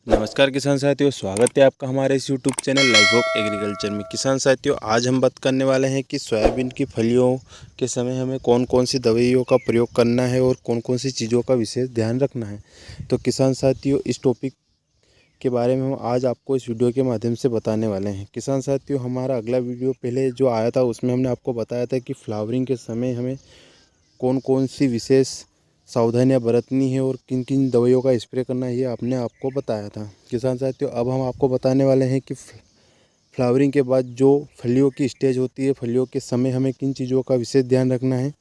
नमस्कार किसान साथियों, स्वागत है आपका हमारे इस YouTube channel life of agriculture में। किसान साथियों, आज हम बात करने वाले हैं कि सोयाबीन की फलियों के समय हमें कौन कौन सी दवाइयों का प्रयोग करना है और कौन कौन सी चीज़ों का विशेष ध्यान रखना है। तो किसान साथियों, इस टॉपिक के बारे में हम आज आपको इस वीडियो के माध्यम से बताने वाले हैं। किसान साथियों, हमारा अगला वीडियो पहले जो आया था उसमें हमने आपको बताया था कि फ्लावरिंग के समय हमें कौन कौन सी विशेष सावधानियां बरतनी है और किन किन दवाइयों का स्प्रे करना है, ये आपने आपको बताया था। किसान साथियों, अब हम आपको बताने वाले हैं कि फ्लावरिंग के बाद जो फलियों की स्टेज होती है, फलियों के समय हमें किन चीज़ों का विशेष ध्यान रखना है,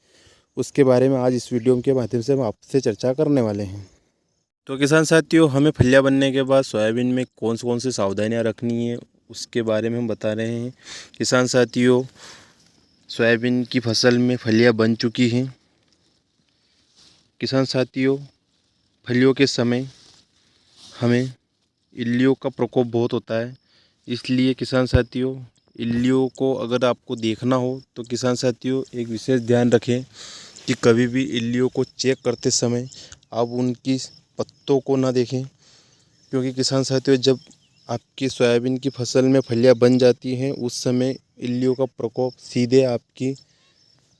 उसके बारे में आज इस वीडियो के माध्यम से हम आपसे चर्चा करने वाले हैं। तो किसान साथियों, हमें फलियां बनने के बाद सोयाबीन में कौन सी सावधानियाँ रखनी है उसके बारे में हम बता रहे हैं। किसान साथियों, सोयाबीन की फसल में फलियां बन चुकी हैं। किसान साथियों, फलियों के समय हमें इल्लियों का प्रकोप बहुत होता है, इसलिए किसान साथियों, इल्लियों को अगर आपको देखना हो तो किसान साथियों एक विशेष ध्यान रखें कि कभी भी इल्लियों को चेक करते समय आप उनकी पत्तों को ना देखें, क्योंकि किसान साथियों जब आपकी सोयाबीन की फसल में फलियां बन जाती हैं उस समय इल्लियों का प्रकोप सीधे आपकी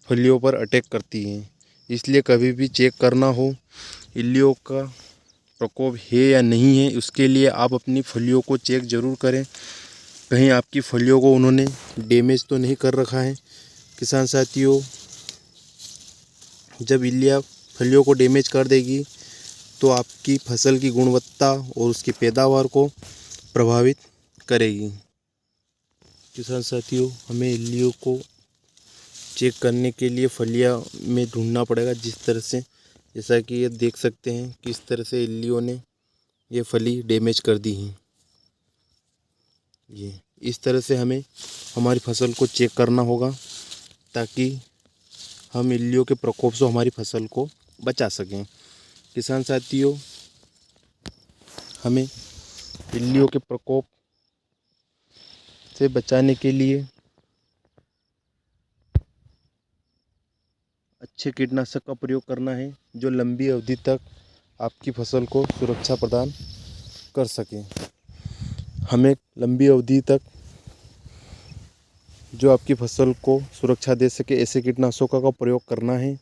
फलियों पर अटैक करती हैं। इसलिए कभी भी चेक करना हो इल्लियों का प्रकोप है या नहीं है, उसके लिए आप अपनी फलियों को चेक ज़रूर करें, कहीं आपकी फलियों को उन्होंने डैमेज तो नहीं कर रखा है। किसान साथियों, जब इल्लियाँ फलियों को डैमेज कर देगी तो आपकी फसल की गुणवत्ता और उसकी पैदावार को प्रभावित करेगी। किसान साथियों, हमें इल्लियों को चेक करने के लिए फलियां में ढूंढना पड़ेगा, जिस तरह से जैसा कि ये देख सकते हैं किस तरह से इल्लियों ने ये फली डैमेज कर दी है। ये इस तरह से हमें हमारी फसल को चेक करना होगा ताकि हम इल्लियों के प्रकोप से हमारी फसल को बचा सकें। किसान साथियों, हमें इल्लियों के प्रकोप से बचाने के लिए अच्छे कीटनाशक का प्रयोग करना है जो लंबी अवधि तक आपकी फसल को सुरक्षा प्रदान कर सके। हमें लंबी अवधि तक जो आपकी फसल को सुरक्षा दे सके ऐसे कीटनाशकों का प्रयोग करना है।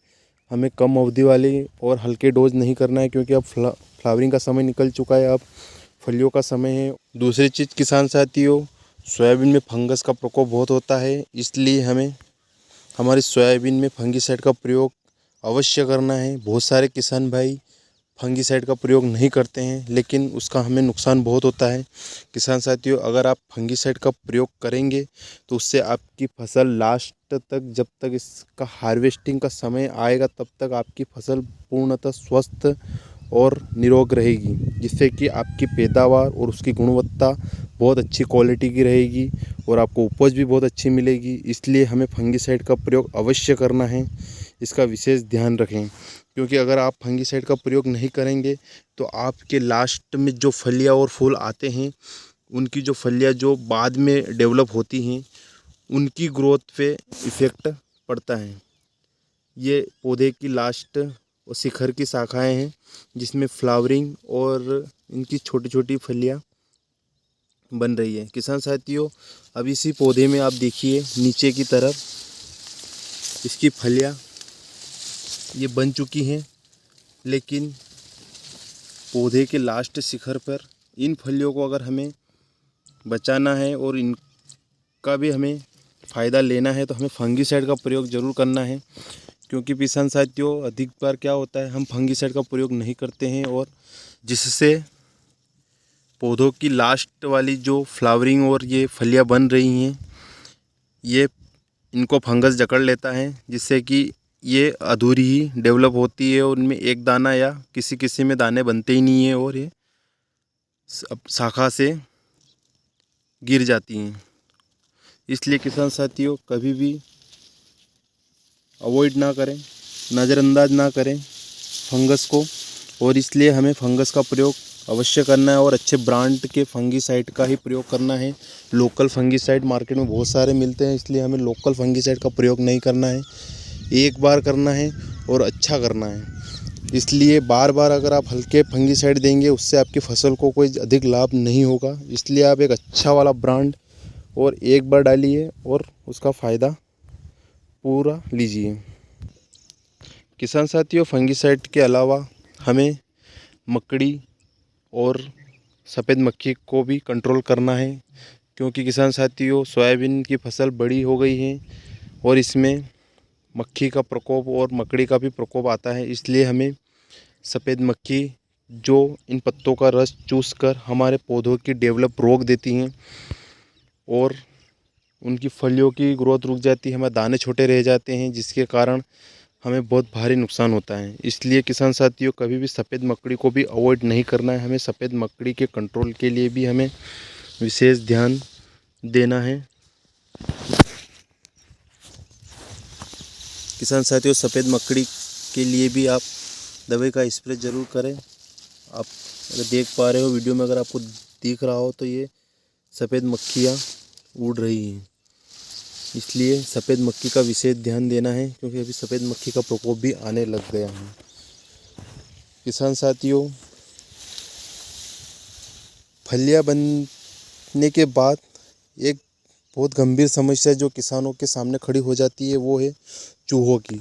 हमें कम अवधि वाले और हल्के डोज नहीं करना है, क्योंकि अब फ्लावरिंग का समय निकल चुका है, अब फलियों का समय है। दूसरी चीज़ किसान साथियों, सोयाबीन में फंगस का प्रकोप बहुत होता है, इसलिए हमें हमारी सोयाबीन में फंगीसाइड का प्रयोग अवश्य करना है। बहुत सारे किसान भाई फंगीसाइड का प्रयोग नहीं करते हैं, लेकिन उसका हमें नुकसान बहुत होता है। किसान साथियों, अगर आप फंगीसाइड का प्रयोग करेंगे तो उससे आपकी फसल लास्ट तक, जब तक इसका हार्वेस्टिंग का समय आएगा तब तक आपकी फसल पूर्णतः स्वस्थ और निरोग रहेगी, जिससे कि आपकी पैदावार और उसकी गुणवत्ता बहुत अच्छी क्वालिटी की रहेगी और आपको उपज भी बहुत अच्छी मिलेगी। इसलिए हमें फंगीसाइड का प्रयोग अवश्य करना है, इसका विशेष ध्यान रखें, क्योंकि अगर आप फंगीसाइड का प्रयोग नहीं करेंगे तो आपके लास्ट में जो फलियां और फूल आते हैं, उनकी जो फलियां जो बाद में डेवलप होती हैं, उनकी ग्रोथ पे इफ़ेक्ट पड़ता है। ये पौधे की लास्ट और शिखर की शाखाएं हैं जिसमें फ्लावरिंग और इनकी छोटी छोटी फलियां बन रही है। किसान साथियों, अब इसी पौधे में आप देखिए नीचे की तरफ इसकी फलियां ये बन चुकी हैं, लेकिन पौधे के लास्ट शिखर पर इन फलियों को अगर हमें बचाना है और इनका भी हमें फ़ायदा लेना है तो हमें फंगीसाइड का प्रयोग ज़रूर करना है। क्योंकि किसान साथियों, अधिक बार क्या होता है, हम फंगीसाइड का प्रयोग नहीं करते हैं और जिससे पौधों की लास्ट वाली जो फ्लावरिंग और ये फलियां बन रही हैं, ये इनको फंगस जकड़ लेता है, जिससे कि ये अधूरी ही डेवलप होती है और उनमें एक दाना या किसी किसी में दाने बनते ही नहीं है और ये शाखा से गिर जाती हैं। इसलिए किसान साथियों, कभी भी अवॉइड ना करें, नज़रअंदाज ना करें फंगस को, और इसलिए हमें फंगस का प्रयोग अवश्य करना है और अच्छे ब्रांड के फंगीसाइड का ही प्रयोग करना है। लोकल फंगीसाइड मार्केट में बहुत सारे मिलते हैं, इसलिए हमें लोकल फंगीसाइड का प्रयोग नहीं करना है, एक बार करना है और अच्छा करना है। इसलिए बार बार अगर आप हल्के फंगीसाइड देंगे उससे आपकी फसल को कोई अधिक लाभ नहीं होगा। इसलिए आप एक अच्छा वाला ब्रांड और एक बार डालिए और उसका फ़ायदा पूरा लीजिए। किसान साथियों, फंगीसाइड के अलावा हमें मकड़ी और सफ़ेद मक्खी को भी कंट्रोल करना है, क्योंकि किसान साथियों सोयाबीन की फसल बड़ी हो गई है और इसमें मक्खी का प्रकोप और मकड़ी का भी प्रकोप आता है। इसलिए हमें सफ़ेद मक्खी जो इन पत्तों का रस चूस कर हमारे पौधों की डेवलप रोक देती हैं और उनकी फलियों की ग्रोथ रुक जाती है, हमारे दाने छोटे रह जाते हैं, जिसके कारण हमें बहुत भारी नुकसान होता है। इसलिए किसान साथियों कभी भी सफ़ेद मकड़ी को भी अवॉइड नहीं करना है। हमें सफ़ेद मकड़ी के कंट्रोल के लिए भी हमें विशेष ध्यान देना है। किसान साथियों, सफ़ेद मकड़ी के लिए भी आप दवाई का स्प्रे ज़रूर करें। आप अगर देख पा रहे हो वीडियो में, अगर आपको दिख रहा हो तो ये सफ़ेद मक्खियाँ उड़ रही हैं। इसलिए सफ़ेद मक्खी का विशेष ध्यान देना है, क्योंकि अभी सफ़ेद मक्खी का प्रकोप भी आने लग गया है। किसान साथियों, फलियां बनने के बाद एक बहुत गंभीर समस्या जो किसानों के सामने खड़ी हो जाती है वो है चूहों की।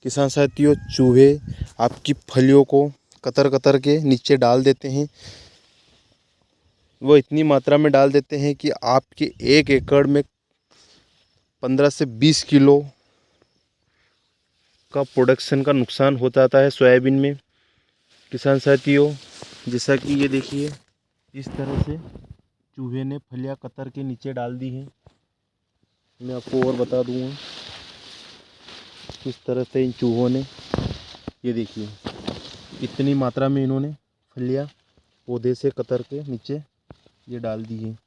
किसान साथियों, चूहे आपकी फलियों को कतर कतर के नीचे डाल देते हैं। वो इतनी मात्रा में डाल देते हैं कि आपके 1 एकड़ में 15 से 20 किलो का प्रोडक्शन का नुकसान हो जाता है सोयाबीन में। किसान साथियों, जैसा कि ये देखिए, इस तरह से चूहे ने फलियां कतर के नीचे डाल दी हैं। मैं आपको और बता दूंगा किस तरह से इन चूहों ने, ये देखिए इतनी मात्रा में इन्होंने फलियां पौधे से कतर के नीचे ये डाल दी हैं।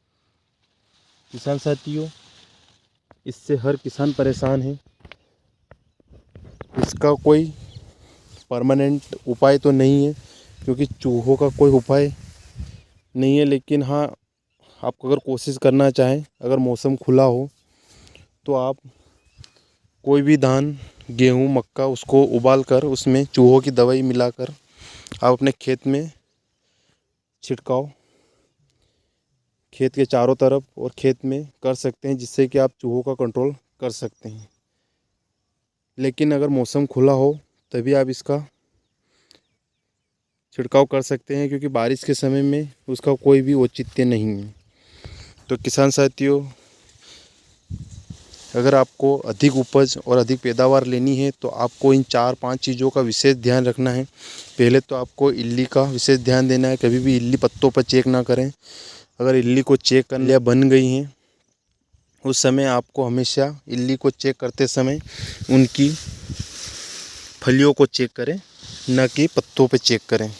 किसान साथियों, इससे हर किसान परेशान है। इसका कोई परमानेंट उपाय तो नहीं है, क्योंकि चूहों का कोई उपाय नहीं है। लेकिन हाँ, आप अगर कोशिश करना चाहें, अगर मौसम खुला हो तो आप कोई भी धान, गेहूँ, मक्का उसको उबाल कर उसमें चूहों की दवाई मिलाकर आप अपने खेत में छिड़काव खेत के चारों तरफ और खेत में कर सकते हैं, जिससे कि आप चूहों का कंट्रोल कर सकते हैं। लेकिन अगर मौसम खुला हो तभी आप इसका छिड़काव कर सकते हैं, क्योंकि बारिश के समय में उसका कोई भी औचित्य नहीं है। तो किसान साथियों, अगर आपको अधिक उपज और अधिक पैदावार लेनी है तो आपको इन 4-5 चीज़ों का विशेष ध्यान रखना है। पहले तो आपको इल्ली का विशेष ध्यान देना है। कभी भी इल्ली पत्तों पर चेक ना करें। अगर इल्ली को चेक कर लिया बन गई हैं, उस समय आपको हमेशा इल्ली को चेक करते समय उनकी फलियों को चेक करें, न कि पत्तों पे चेक करें।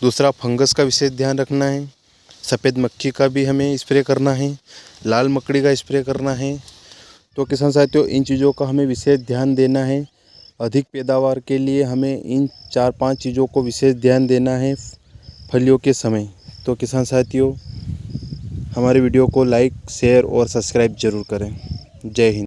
दूसरा, फंगस का विशेष ध्यान रखना है। सफ़ेद मक्खी का भी हमें स्प्रे करना है, लाल मकड़ी का स्प्रे करना है। तो किसान साथियों, इन चीज़ों का हमें विशेष ध्यान देना है। अधिक पैदावार के लिए हमें इन 4-5 चीज़ों को विशेष ध्यान देना है फलियों के समय। तो किसान साथियों, हमारे वीडियो को लाइक, शेयर और सब्सक्राइब ज़रूर करें। जय हिंद।